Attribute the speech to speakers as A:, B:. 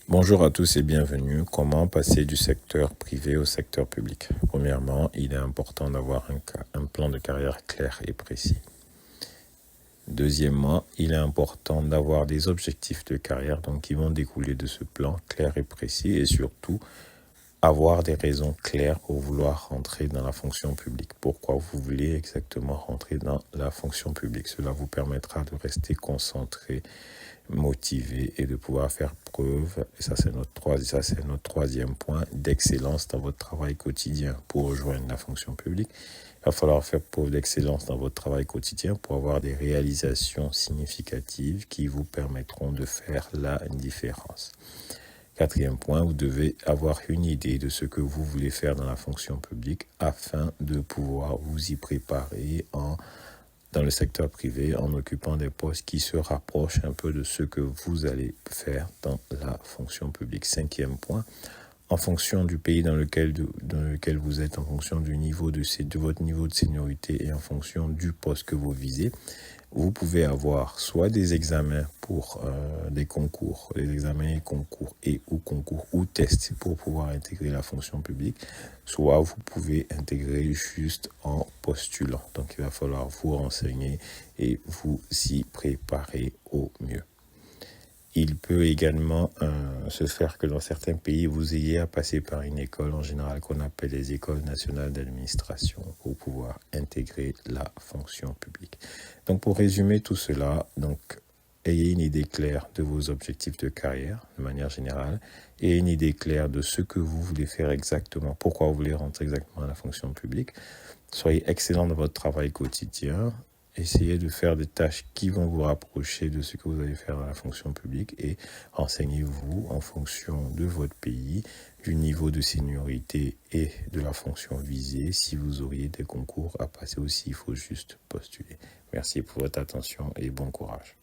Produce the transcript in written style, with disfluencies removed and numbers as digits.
A: Bonjour à tous et bienvenue. Comment passer du secteur privé au secteur public? Premièrement, il est important d'avoir un plan de carrière clair et précis. Deuxièmement, il est important d'avoir des objectifs de carrière qui vont découler de ce plan clair et précis et surtout avoir des raisons claires pour vouloir rentrer dans la fonction publique. Pourquoi vous voulez exactement rentrer dans la fonction publique? Cela vous permettra de rester concentré, motivé et de pouvoir faire preuve, et ça c'est notre troisième point, d'excellence dans votre travail quotidien. Pour rejoindre la fonction publique, il va falloir faire preuve d'excellence dans votre travail quotidien pour avoir des réalisations significatives qui vous permettront de faire la différence. Quatrième point, vous devez avoir une idée de ce que vous voulez faire dans la fonction publique afin de pouvoir vous y préparer dans le secteur privé en occupant des postes qui se rapprochent un peu de ce que vous allez faire dans la fonction publique. Cinquième point, en fonction du pays dans lequel vous êtes, en fonction de votre niveau de seniorité et en fonction du poste que vous visez, vous pouvez avoir soit des examens pour des concours, des examens et concours ou tests pour pouvoir intégrer la fonction publique, soit vous pouvez intégrer juste en postulant. Donc il va falloir vous renseigner et vous y préparer au mieux. Il peut également se faire que dans certains pays, vous ayez à passer par une école en général qu'on appelle les écoles nationales d'administration pour pouvoir intégrer la fonction publique. Donc pour résumer tout cela, ayez une idée claire de vos objectifs de carrière de manière générale et une idée claire de ce que vous voulez faire exactement, pourquoi vous voulez rentrer exactement dans la fonction publique. Soyez excellent dans votre travail quotidien. Essayez de faire des tâches qui vont vous rapprocher de ce que vous allez faire dans la fonction publique et renseignez-vous en fonction de votre pays, du niveau de seniorité et de la fonction visée. Si vous auriez des concours à passer aussi, il faut juste postuler. Merci pour votre attention et bon courage.